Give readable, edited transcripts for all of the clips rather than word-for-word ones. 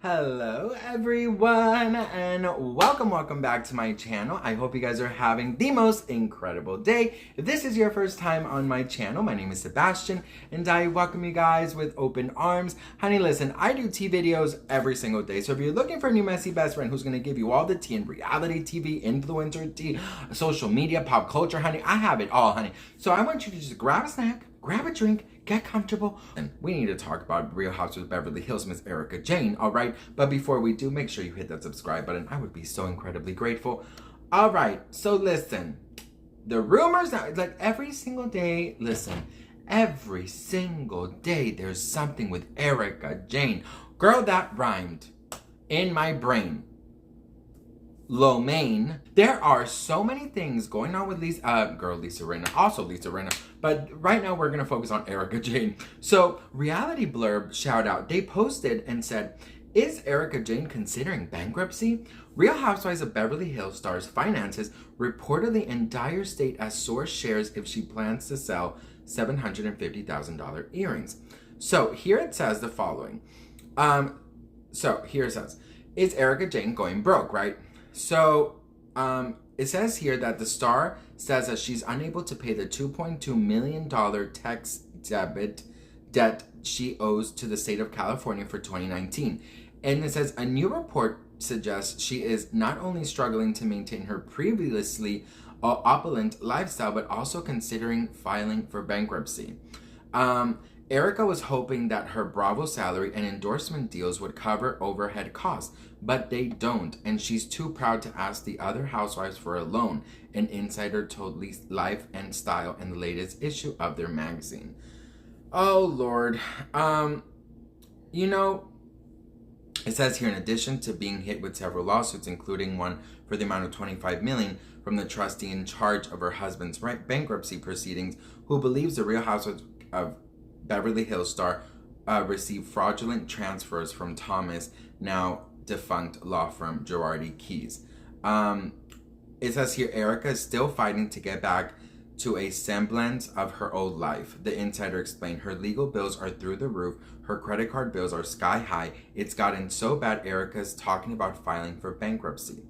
Hello everyone and welcome back to my channel. I hope you guys are having the most incredible day. If this is your first time on my channel, my name is Sebastian and I welcome you guys with open arms. Honey, listen, I do tea videos every single day. So if you're looking for a new messy best friend who's going to give you all the tea in reality TV, influencer tea, social media, pop culture, honey, I have it all, honey. So I want you to just grab a snack, grab a drink, get comfortable, and we need to talk about Real Housewives of Beverly Hills, Miss Erika Jayne, all right? But before we do, make sure you hit that subscribe button. I would be so incredibly grateful. All right, so listen, the rumors, like every single day, listen, every single day there's something with Erika Jayne. Girl, that rhymed in my brain. Lo mein. There are so many things going on with Lisa Rinna, also Lisa Rinna, but right now we're gonna focus on Erika Jayne. So Reality Blurb shout out, they posted and said, is Erika Jayne considering bankruptcy? Real Housewives of Beverly Hills stars finances reportedly in dire state as source shares if she plans to sell $750,000 earrings. So here it says the following. So here it says, is Erika Jayne going broke, right? So it says here that the star says that she's unable to pay the $2.2 million tax debt she owes to the state of California for 2019. And it says a new report suggests she is not only struggling to maintain her previously opulent lifestyle, but also considering filing for bankruptcy. Erika was hoping that her Bravo salary and endorsement deals would cover overhead costs, but they don't, and she's too proud to ask the other housewives for a loan, an insider told Life and Style in the latest issue of their magazine. Oh, Lord. You know, it says here, in addition to being hit with several lawsuits, including one for the amount of $25 million from the trustee in charge of her husband's bankruptcy proceedings, who believes the Real Housewives of Beverly Hills star received fraudulent transfers from Thomas, now defunct law firm Girardi Keys. It says here, Erika is still fighting to get back to a semblance of her old life. The insider explained her legal bills are through the roof. Her credit card bills are sky high. It's gotten so bad Erika's talking about filing for bankruptcy.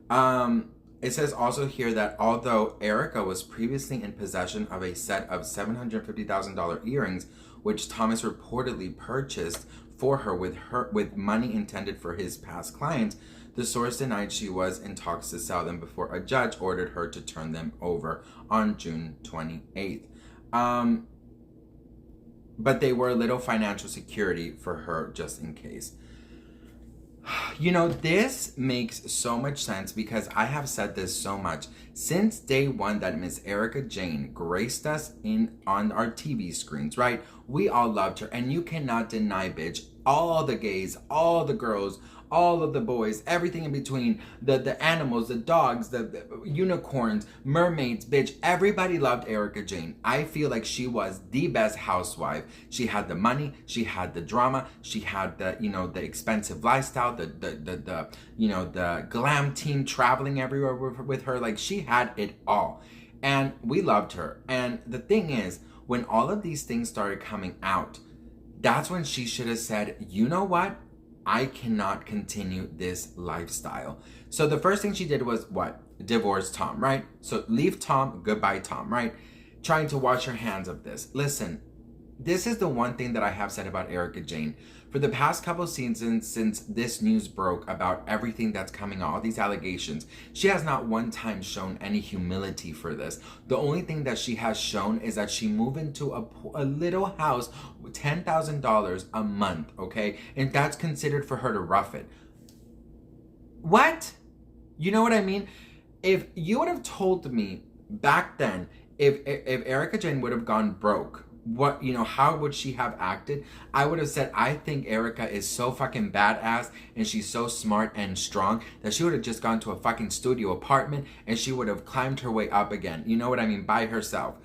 It says also here that although Erika was previously in possession of a set of $750,000 earrings, which Thomas reportedly purchased for her with money intended for his past clients, the source denied she was in talks to sell them before a judge ordered her to turn them over on June 28th. But they were a little financial security for her just in case. You know, this makes so much sense because I have said this so much. Since day one that Miss Erika Jayne graced us on our TV screens, right? We all loved her, and you cannot deny, bitch, all the gays, all the girls, all of the boys, everything in between, the animals, the dogs, the unicorns, mermaids, bitch, everybody loved Erika Jayne. I feel like she was the best housewife. She had the money, she had the drama, she had the, you know, the expensive lifestyle, the you know, the glam team traveling everywhere with her. Like, she had it all. And we loved her. And the thing is, when all of these things started coming out, that's when she should have said, you know what? I cannot continue this lifestyle. So the first thing she did was what? Divorce Tom, right? So leave Tom, goodbye Tom, right? Trying to wash her hands of this. Listen, this is the one thing that I have said about Erika Jayne. For the past couple seasons since this news broke about everything that's coming on, all these allegations, she has not one time shown any humility for this. The only thing that she has shown is that she moved into a little house with $10,000 a month, okay? And that's considered for her to rough it. What? You know what I mean? If you would have told me back then, if Erika Jayne would have gone broke, what, you know, how would she have acted? I would have said, I think Erika is so fucking badass and she's so smart and strong that she would have just gone to a fucking studio apartment and she would have climbed her way up again. You know what I mean? By herself.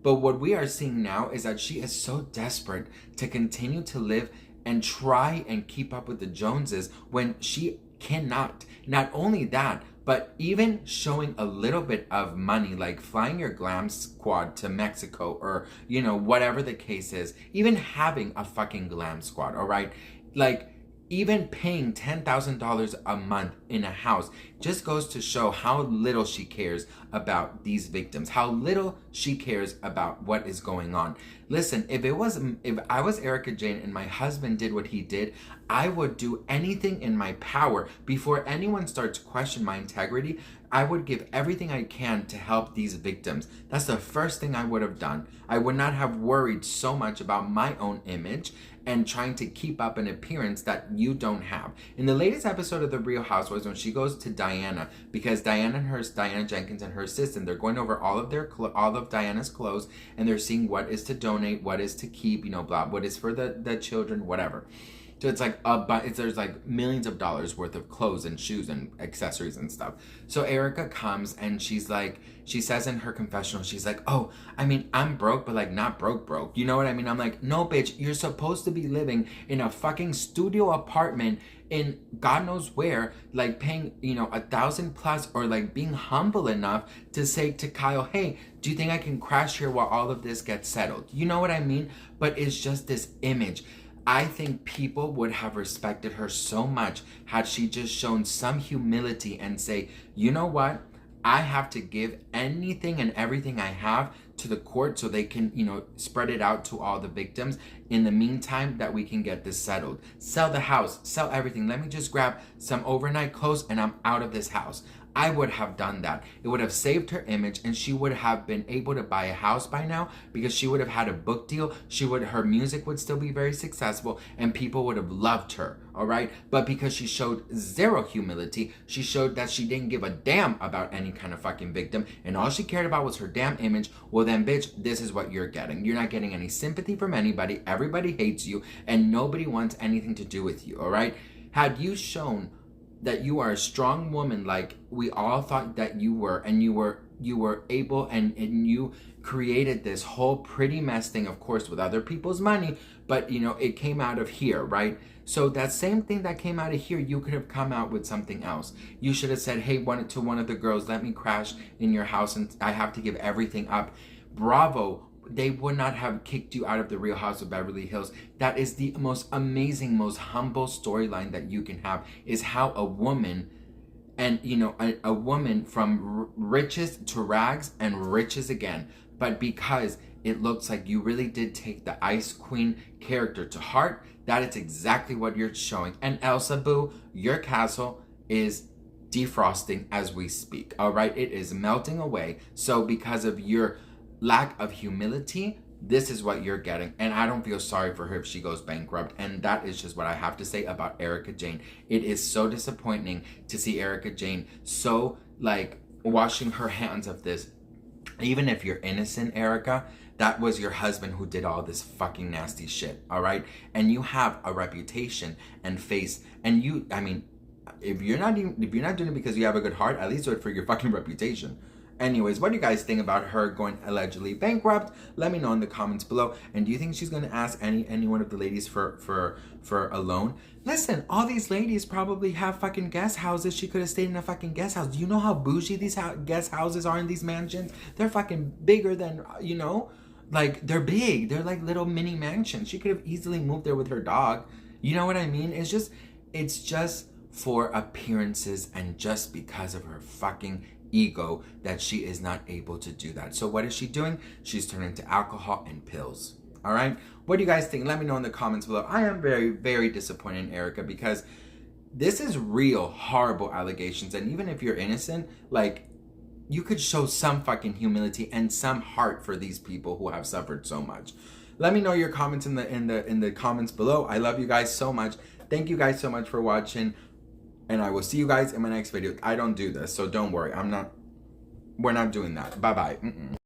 But what we are seeing now is that she is so desperate to continue to live and try and keep up with the Joneses when she cannot. Not only that, But even showing a little bit of money, like flying your glam squad to Mexico, or, you know, whatever the case is, even having a fucking glam squad, all right? Like, even paying $10,000 a month in a house just goes to show how little she cares about these victims, how little she cares about what is going on. Listen, if I was Erika Jayne and my husband did what he did, I would do anything in my power before anyone starts questioning my integrity. I would give everything I can to help these victims. That's the first thing I would have done. I would not have worried so much about my own image and trying to keep up an appearance that you don't have. In the latest episode of The Real Housewives, when she goes to Diana, because Diana Jenkins and her assistant, they're going over all of Diana's clothes, and they're seeing what is to donate, what is to keep, you know, blah, what is for the children, whatever. So it's like there's like millions of dollars worth of clothes and shoes and accessories and stuff. So Erika comes and she's like, she says in her confessional, she's like, oh, I mean, I'm broke, but like not broke. You know what I mean? I'm like, no, bitch, you're supposed to be living in a fucking studio apartment in God knows where, like paying, you know, $1,000+, or like being humble enough to say to Kyle, hey, do you think I can crash here while all of this gets settled? You know what I mean? But it's just this image. I think people would have respected her so much had she just shown some humility and say, you know what? I have to give anything and everything I have to the court so they can, you know, spread it out to all the victims. In the meantime, that we can get this settled. Sell the house, sell everything. Let me just grab some overnight clothes and I'm out of this house. I would have done that. It would have saved her image, and she would have been able to buy a house by now because she would have had a book deal. Her music would still be very successful and people would have loved her, all right? But because she showed zero humility, she showed that she didn't give a damn about any kind of fucking victim, and all she cared about was her damn image. Well then, bitch, this is what you're getting. You're not getting any sympathy from anybody. Everybody hates you and nobody wants anything to do with you, all right? Had you shown that you are a strong woman like we all thought that you were, and you were able, and you created this whole pretty mess thing, of course with other people's money, but you know, it came out of here, right? So that same thing that came out of here, you could have come out with something else. You should have said, hey, one of the girls, let me crash in your house and I have to give everything up. Bravo. They would not have kicked you out of the Real House of Beverly Hills. That is the most amazing, most humble storyline that you can have, is how a woman, and you know, a woman from riches to rags and riches again, but because it looks like you really did take the Ice Queen character to heart, that is exactly what you're showing. And Elsa Boo, your castle is defrosting as we speak, all right? It is melting away. So because of your lack of humility, this is what you're getting, and I don't feel sorry for her if she goes bankrupt. And that is just what I have to say about Erika Jayne. It is so disappointing to see Erika Jayne so like washing her hands of this. Even if you're innocent, Erika, that was your husband who did all this fucking nasty shit, all right? And you have a reputation and face, and you, I mean, if you're not doing it because you have a good heart, at least do it for your fucking reputation. Anyways, what do you guys think about her going allegedly bankrupt? Let me know in the comments below. And do you think she's going to ask any one of the ladies for a loan? Listen, all these ladies probably have fucking guest houses. She could have stayed in a fucking guest house. Do you know how bougie these guest houses are in these mansions? They're fucking bigger than, you know, like they're big. They're like little mini mansions. She could have easily moved there with her dog. You know what I mean? It's just for appearances and just because of her fucking ego that she is not able to do that. So what is she doing? She's turning to alcohol and pills. All right, what do you guys think? Let me know in the comments below. I am very, very disappointed in Erika because this is real horrible allegations, and even if you're innocent, like, you could show some fucking humility and some heart for these people who have suffered so much. Let me know your comments in the comments below. I love you guys so much. Thank you guys so much for watching. And I will see you guys in my next video. I don't do this, so don't worry. We're not doing that. Bye-bye.